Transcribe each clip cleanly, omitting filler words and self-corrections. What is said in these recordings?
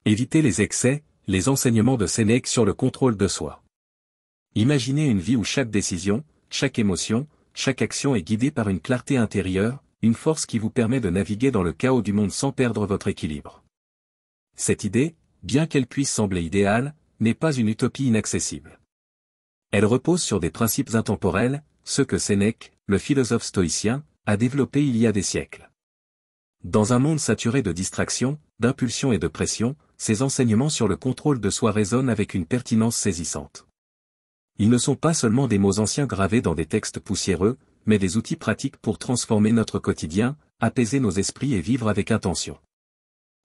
Évitez les excès, les enseignements de Sénèque sur le contrôle de soi. Imaginez une vie où chaque décision, chaque émotion, chaque action est guidée par une clarté intérieure, une force qui vous permet de naviguer dans le chaos du monde sans perdre votre équilibre. Cette idée, bien qu'elle puisse sembler idéale, n'est pas une utopie inaccessible. Elle repose sur des principes intemporels, ceux que Sénèque, le philosophe stoïcien, a développés il y a des siècles. Dans un monde saturé de distractions, d'impulsions et de pression, ces enseignements sur le contrôle de soi résonnent avec une pertinence saisissante. Ils ne sont pas seulement des mots anciens gravés dans des textes poussiéreux, mais des outils pratiques pour transformer notre quotidien, apaiser nos esprits et vivre avec intention.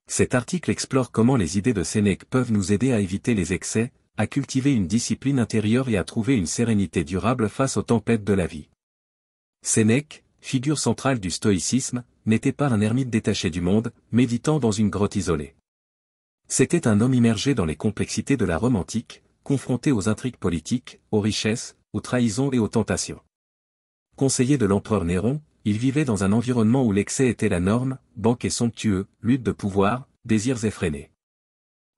Cet article explore comment les idées de Sénèque peuvent nous aider à éviter les excès, à cultiver une discipline intérieure et à trouver une sérénité durable face aux tempêtes de la vie. Sénèque, figure centrale du stoïcisme, n'était pas un ermite détaché du monde, méditant dans une grotte isolée. C'était un homme immergé dans les complexités de la Rome antique, confronté aux intrigues politiques, aux richesses, aux trahisons et aux tentations. Conseiller de l'empereur Néron, il vivait dans un environnement où l'excès était la norme, banquets somptueux, lutte de pouvoir, désirs effrénés.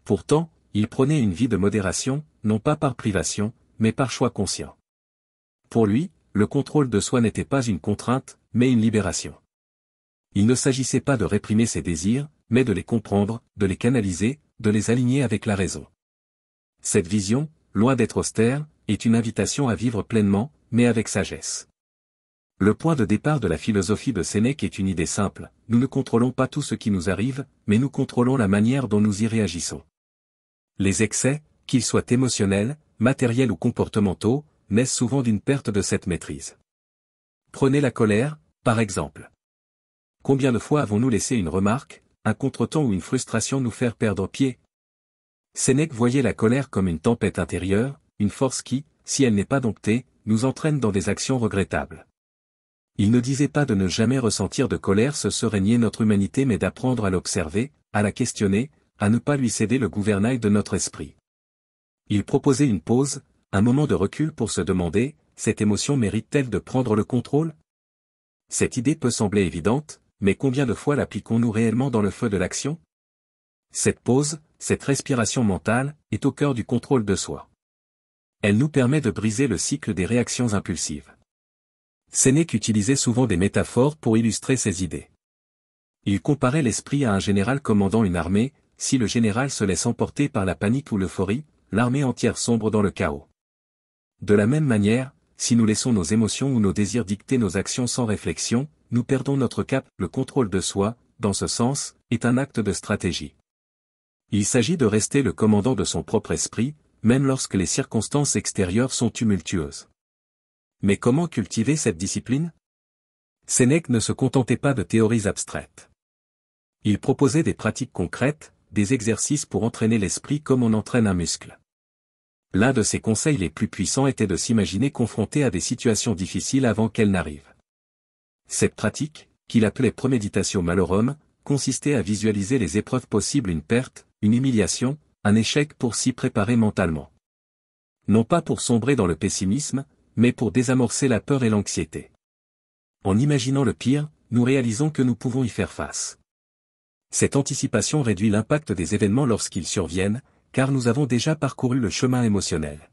Pourtant, il prônait une vie de modération, non pas par privation, mais par choix conscient. Pour lui, le contrôle de soi n'était pas une contrainte, mais une libération. Il ne s'agissait pas de réprimer ses désirs, mais de les comprendre, de les canaliser, de les aligner avec la raison. Cette vision, loin d'être austère, est une invitation à vivre pleinement, mais avec sagesse. Le point de départ de la philosophie de Sénèque est une idée simple, nous ne contrôlons pas tout ce qui nous arrive, mais nous contrôlons la manière dont nous y réagissons. Les excès, qu'ils soient émotionnels, matériels ou comportementaux, naissent souvent d'une perte de cette maîtrise. Prenez la colère, par exemple. Combien de fois avons-nous laissé une remarque, un contretemps ou une frustration nous faire perdre pied? Sénèque voyait la colère comme une tempête intérieure, une force qui, si elle n'est pas domptée, nous entraîne dans des actions regrettables. Il ne disait pas de ne jamais ressentir de colère, ce serait nier notre humanité, mais d'apprendre à l'observer, à la questionner, à ne pas lui céder le gouvernail de notre esprit. Il proposait une pause, un moment de recul pour se demander, cette émotion mérite-t-elle de prendre le contrôle? Cette idée peut sembler évidente, mais combien de fois l'appliquons-nous réellement dans le feu de l'action? Cette pause, cette respiration mentale, est au cœur du contrôle de soi. Elle nous permet de briser le cycle des réactions impulsives. Sénèque utilisait souvent des métaphores pour illustrer ses idées. Il comparait l'esprit à un général commandant une armée, si le général se laisse emporter par la panique ou l'euphorie, l'armée entière sombre dans le chaos. De la même manière, si nous laissons nos émotions ou nos désirs dicter nos actions sans réflexion, nous perdons notre cap. Le contrôle de soi, dans ce sens, est un acte de stratégie. Il s'agit de rester le commandant de son propre esprit, même lorsque les circonstances extérieures sont tumultueuses. Mais comment cultiver cette discipline? Sénèque ne se contentait pas de théories abstraites. Il proposait des pratiques concrètes, des exercices pour entraîner l'esprit comme on entraîne un muscle. L'un de ses conseils les plus puissants était de s'imaginer confronté à des situations difficiles avant qu'elles n'arrivent. Cette pratique, qu'il appelait préméditatio malorum, consistait à visualiser les épreuves possibles, une perte, une humiliation, un échec pour s'y préparer mentalement. Non pas pour sombrer dans le pessimisme, mais pour désamorcer la peur et l'anxiété. En imaginant le pire, nous réalisons que nous pouvons y faire face. Cette anticipation réduit l'impact des événements lorsqu'ils surviennent, car nous avons déjà parcouru le chemin émotionnel.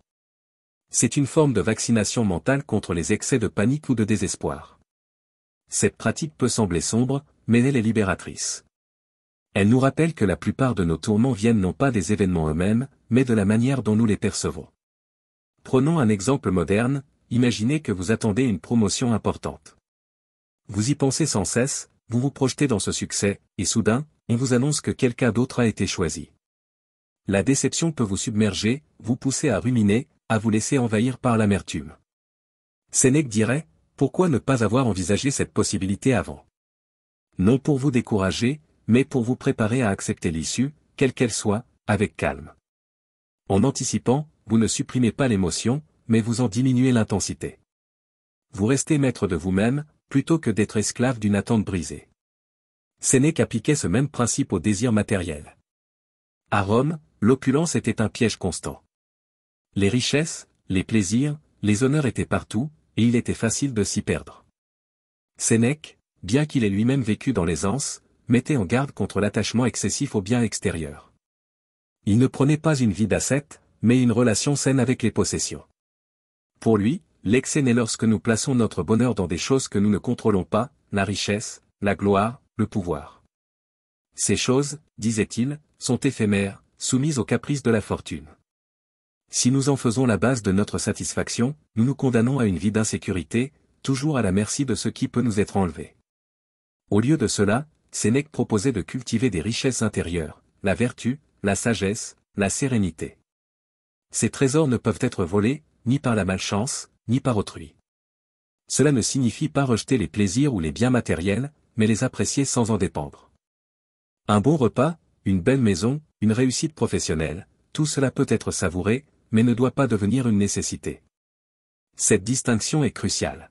C'est une forme de vaccination mentale contre les excès de panique ou de désespoir. Cette pratique peut sembler sombre, mais elle est libératrice. Elle nous rappelle que la plupart de nos tourments viennent non pas des événements eux-mêmes, mais de la manière dont nous les percevons. Prenons un exemple moderne, imaginez que vous attendez une promotion importante. Vous y pensez sans cesse, vous vous projetez dans ce succès, et soudain, on vous annonce que quelqu'un d'autre a été choisi. La déception peut vous submerger, vous pousser à ruminer, à vous laisser envahir par l'amertume. Sénèque dirait, pourquoi ne pas avoir envisagé cette possibilité avant? Non pour vous décourager, mais pour vous préparer à accepter l'issue, quelle qu'elle soit, avec calme. En anticipant, vous ne supprimez pas l'émotion, mais vous en diminuez l'intensité. Vous restez maître de vous-même, plutôt que d'être esclave d'une attente brisée. Sénèque appliquait ce même principe au désir matériel. À Rome, l'opulence était un piège constant. Les richesses, les plaisirs, les honneurs étaient partout, et il était facile de s'y perdre. Sénèque, bien qu'il ait lui-même vécu dans l'aisance, mettait en garde contre l'attachement excessif aux biens extérieurs. Il ne prenait pas une vie d'ascète, mais une relation saine avec les possessions. Pour lui, l'excès naît lorsque nous plaçons notre bonheur dans des choses que nous ne contrôlons pas, la richesse, la gloire, le pouvoir. Ces choses, disait-il, sont éphémères, soumises aux caprices de la fortune. Si nous en faisons la base de notre satisfaction, nous nous condamnons à une vie d'insécurité, toujours à la merci de ce qui peut nous être enlevé. Au lieu de cela, Sénèque proposait de cultiver des richesses intérieures, la vertu, la sagesse, la sérénité. Ces trésors ne peuvent être volés, ni par la malchance, ni par autrui. Cela ne signifie pas rejeter les plaisirs ou les biens matériels, mais les apprécier sans en dépendre. Un bon repas, une belle maison, une réussite professionnelle, tout cela peut être savouré, mais ne doit pas devenir une nécessité. Cette distinction est cruciale.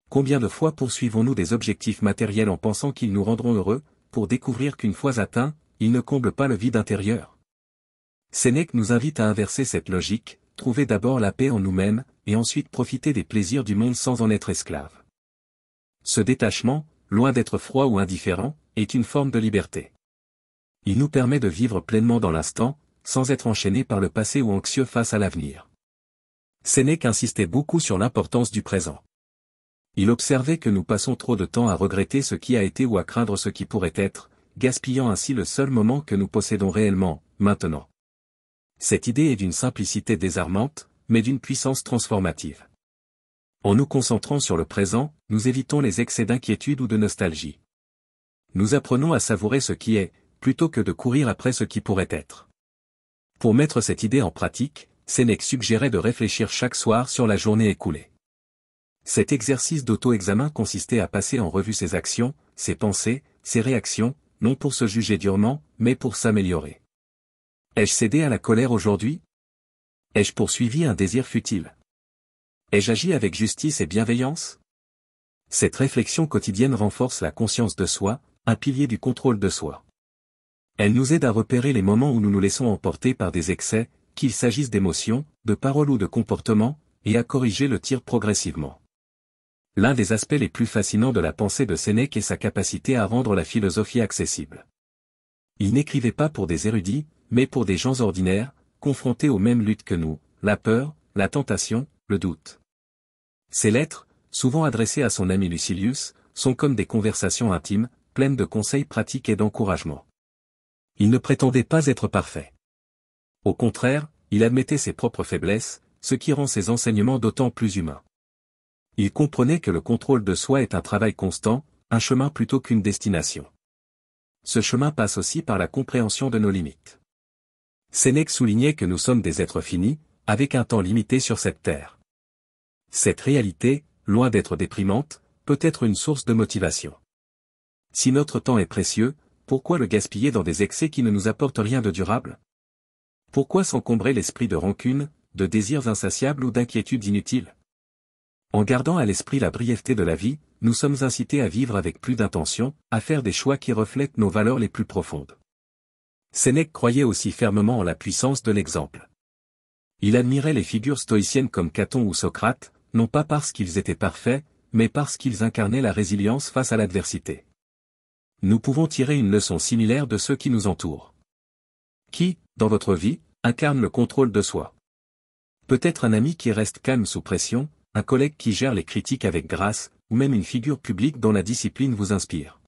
Combien de fois poursuivons-nous des objectifs matériels en pensant qu'ils nous rendront heureux, pour découvrir qu'une fois atteints, ils ne comblent pas le vide intérieur? Sénèque nous invite à inverser cette logique, trouver d'abord la paix en nous-mêmes, et ensuite profiter des plaisirs du monde sans en être esclave. Ce détachement, loin d'être froid ou indifférent, est une forme de liberté. Il nous permet de vivre pleinement dans l'instant, sans être enchaîné par le passé ou anxieux face à l'avenir. Sénèque insistait beaucoup sur l'importance du présent. Il observait que nous passons trop de temps à regretter ce qui a été ou à craindre ce qui pourrait être, gaspillant ainsi le seul moment que nous possédons réellement, maintenant. Cette idée est d'une simplicité désarmante, mais d'une puissance transformative. En nous concentrant sur le présent, nous évitons les excès d'inquiétude ou de nostalgie. Nous apprenons à savourer ce qui est, plutôt que de courir après ce qui pourrait être. Pour mettre cette idée en pratique, Sénèque suggérait de réfléchir chaque soir sur la journée écoulée. Cet exercice d'auto-examen consistait à passer en revue ses actions, ses pensées, ses réactions, non pour se juger durement, mais pour s'améliorer. Ai-je cédé à la colère aujourd'hui? Ai-je poursuivi un désir futile? Ai-je agi avec justice et bienveillance? Cette réflexion quotidienne renforce la conscience de soi, un pilier du contrôle de soi. Elle nous aide à repérer les moments où nous nous laissons emporter par des excès, qu'il s'agisse d'émotions, de paroles ou de comportements, et à corriger le tir progressivement. L'un des aspects les plus fascinants de la pensée de Sénèque est sa capacité à rendre la philosophie accessible. Il n'écrivait pas pour des érudits, mais pour des gens ordinaires, confrontés aux mêmes luttes que nous, la peur, la tentation, le doute. Ses lettres, souvent adressées à son ami Lucilius, sont comme des conversations intimes, pleines de conseils pratiques et d'encouragement. Il ne prétendait pas être parfait. Au contraire, il admettait ses propres faiblesses, ce qui rend ses enseignements d'autant plus humains. Il comprenait que le contrôle de soi est un travail constant, un chemin plutôt qu'une destination. Ce chemin passe aussi par la compréhension de nos limites. Sénèque soulignait que nous sommes des êtres finis, avec un temps limité sur cette terre. Cette réalité, loin d'être déprimante, peut être une source de motivation. Si notre temps est précieux, pourquoi le gaspiller dans des excès qui ne nous apportent rien de durable? Pourquoi s'encombrer l'esprit de rancune, de désirs insatiables ou d'inquiétudes inutiles? En gardant à l'esprit la brièveté de la vie, nous sommes incités à vivre avec plus d'intention, à faire des choix qui reflètent nos valeurs les plus profondes. Sénèque croyait aussi fermement en la puissance de l'exemple. Il admirait les figures stoïciennes comme Caton ou Socrate, non pas parce qu'ils étaient parfaits, mais parce qu'ils incarnaient la résilience face à l'adversité. Nous pouvons tirer une leçon similaire de ceux qui nous entourent. Qui, dans votre vie, incarne le contrôle de soi? Peut-être un ami qui reste calme sous pression, un collègue qui gère les critiques avec grâce, ou même une figure publique dont la discipline vous inspire.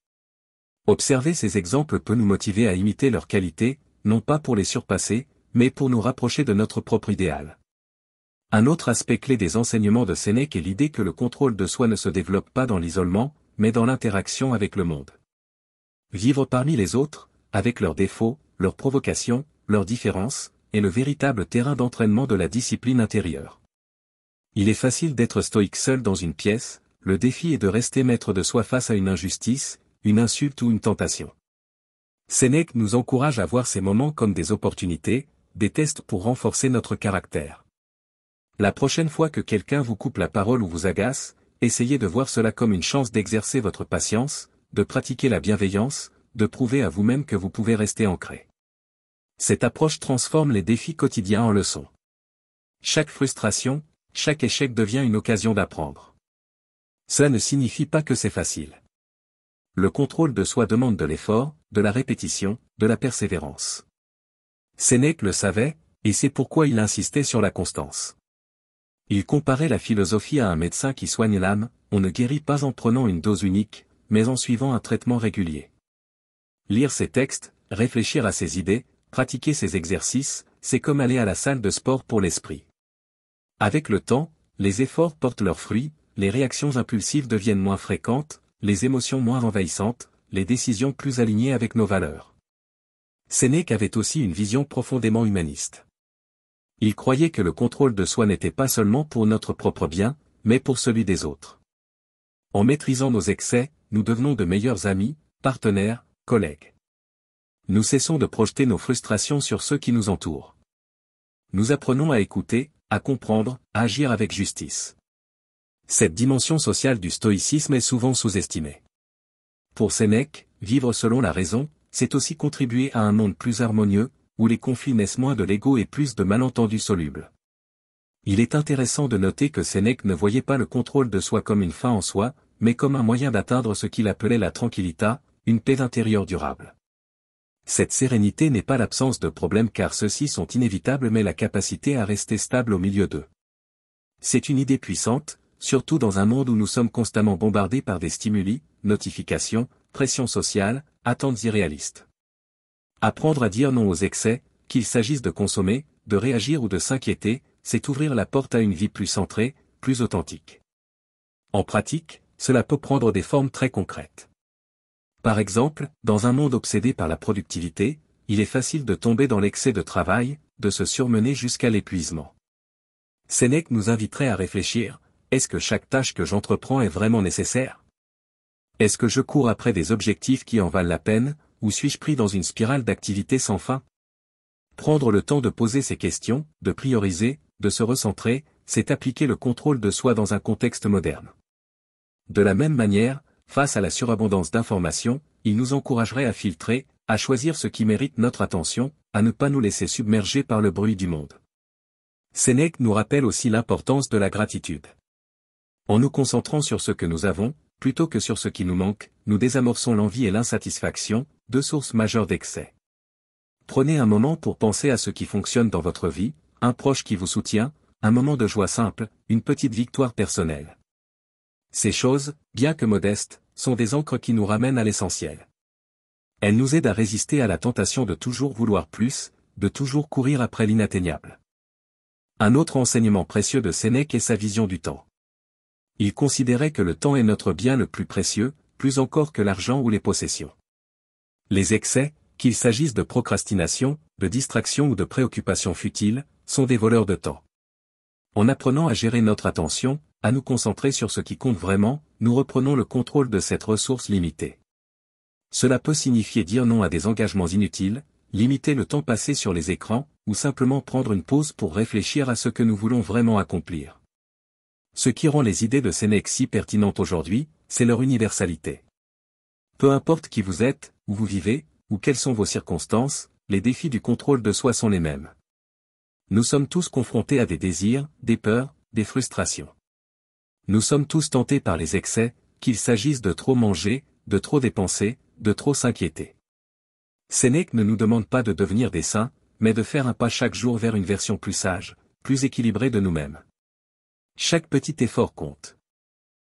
Observer ces exemples peut nous motiver à imiter leurs qualités, non pas pour les surpasser, mais pour nous rapprocher de notre propre idéal. Un autre aspect clé des enseignements de Sénèque est l'idée que le contrôle de soi ne se développe pas dans l'isolement, mais dans l'interaction avec le monde. Vivre parmi les autres, avec leurs défauts, leurs provocations, leurs différences, est le véritable terrain d'entraînement de la discipline intérieure. Il est facile d'être stoïque seul dans une pièce, le défi est de rester maître de soi face à une injustice, une insulte ou une tentation. Sénèque nous encourage à voir ces moments comme des opportunités, des tests pour renforcer notre caractère. La prochaine fois que quelqu'un vous coupe la parole ou vous agace, essayez de voir cela comme une chance d'exercer votre patience, de pratiquer la bienveillance, de prouver à vous-même que vous pouvez rester ancré. Cette approche transforme les défis quotidiens en leçons. Chaque frustration, chaque échec devient une occasion d'apprendre. Cela ne signifie pas que c'est facile. Le contrôle de soi demande de l'effort, de la répétition, de la persévérance. Sénèque le savait, et c'est pourquoi il insistait sur la constance. Il comparait la philosophie à un médecin qui soigne l'âme, on ne guérit pas en prenant une dose unique, mais en suivant un traitement régulier. Lire ses textes, réfléchir à ses idées, pratiquer ses exercices, c'est comme aller à la salle de sport pour l'esprit. Avec le temps, les efforts portent leurs fruits, les réactions impulsives deviennent moins fréquentes, les émotions moins envahissantes, les décisions plus alignées avec nos valeurs. Sénèque avait aussi une vision profondément humaniste. Il croyait que le contrôle de soi n'était pas seulement pour notre propre bien, mais pour celui des autres. En maîtrisant nos excès, nous devenons de meilleurs amis, partenaires, collègues. Nous cessons de projeter nos frustrations sur ceux qui nous entourent. Nous apprenons à écouter, à comprendre, à agir avec justice. Cette dimension sociale du stoïcisme est souvent sous-estimée. Pour Sénèque, vivre selon la raison, c'est aussi contribuer à un monde plus harmonieux, où les conflits naissent moins de l'ego et plus de malentendus solubles. Il est intéressant de noter que Sénèque ne voyait pas le contrôle de soi comme une fin en soi, mais comme un moyen d'atteindre ce qu'il appelait la tranquillità, une paix intérieure durable. Cette sérénité n'est pas l'absence de problèmes car ceux-ci sont inévitables mais la capacité à rester stable au milieu d'eux. C'est une idée puissante, surtout dans un monde où nous sommes constamment bombardés par des stimuli, notifications, pression sociale, attentes irréalistes. Apprendre à dire non aux excès, qu'il s'agisse de consommer, de réagir ou de s'inquiéter, c'est ouvrir la porte à une vie plus centrée, plus authentique. En pratique, cela peut prendre des formes très concrètes. Par exemple, dans un monde obsédé par la productivité, il est facile de tomber dans l'excès de travail, de se surmener jusqu'à l'épuisement. Sénèque nous inviterait à réfléchir, est-ce que chaque tâche que j'entreprends est vraiment nécessaire? Est-ce que je cours après des objectifs qui en valent la peine, ou suis-je pris dans une spirale d'activité sans fin? Prendre le temps de poser ces questions, de prioriser, de se recentrer, c'est appliquer le contrôle de soi dans un contexte moderne. De la même manière, face à la surabondance d'informations, il nous encouragerait à filtrer, à choisir ce qui mérite notre attention, à ne pas nous laisser submerger par le bruit du monde. Sénèque nous rappelle aussi l'importance de la gratitude. En nous concentrant sur ce que nous avons, plutôt que sur ce qui nous manque, nous désamorçons l'envie et l'insatisfaction, deux sources majeures d'excès. Prenez un moment pour penser à ce qui fonctionne dans votre vie, un proche qui vous soutient, un moment de joie simple, une petite victoire personnelle. Ces choses, bien que modestes, sont des ancres qui nous ramènent à l'essentiel. Elles nous aident à résister à la tentation de toujours vouloir plus, de toujours courir après l'inatteignable. Un autre enseignement précieux de Sénèque est sa vision du temps. Il considérait que le temps est notre bien le plus précieux, plus encore que l'argent ou les possessions. Les excès, qu'il s'agisse de procrastination, de distraction ou de préoccupations futiles, sont des voleurs de temps. En apprenant à gérer notre attention, à nous concentrer sur ce qui compte vraiment, nous reprenons le contrôle de cette ressource limitée. Cela peut signifier dire non à des engagements inutiles, limiter le temps passé sur les écrans, ou simplement prendre une pause pour réfléchir à ce que nous voulons vraiment accomplir. Ce qui rend les idées de Sénèque si pertinentes aujourd'hui, c'est leur universalité. Peu importe qui vous êtes, où vous vivez, ou quelles sont vos circonstances, les défis du contrôle de soi sont les mêmes. Nous sommes tous confrontés à des désirs, des peurs, des frustrations. Nous sommes tous tentés par les excès, qu'il s'agisse de trop manger, de trop dépenser, de trop s'inquiéter. Sénèque ne nous demande pas de devenir des saints, mais de faire un pas chaque jour vers une version plus sage, plus équilibrée de nous-mêmes. Chaque petit effort compte.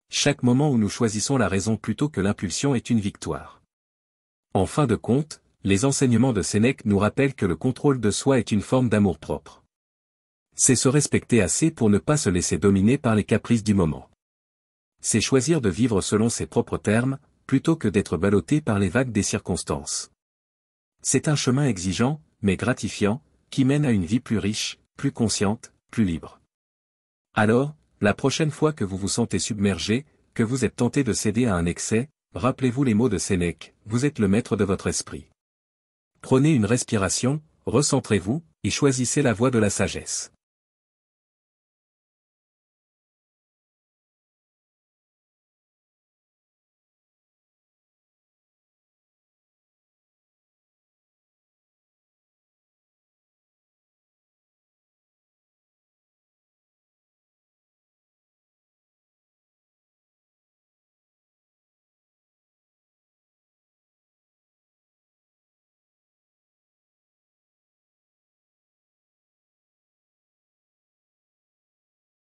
Chaque moment où nous choisissons la raison plutôt que l'impulsion est une victoire. En fin de compte, les enseignements de Sénèque nous rappellent que le contrôle de soi est une forme d'amour-propre. C'est se respecter assez pour ne pas se laisser dominer par les caprices du moment. C'est choisir de vivre selon ses propres termes, plutôt que d'être ballotté par les vagues des circonstances. C'est un chemin exigeant, mais gratifiant, qui mène à une vie plus riche, plus consciente, plus libre. Alors, la prochaine fois que vous vous sentez submergé, que vous êtes tenté de céder à un excès, rappelez-vous les mots de Sénèque, vous êtes le maître de votre esprit. Prenez une respiration, recentrez-vous, et choisissez la voie de la sagesse.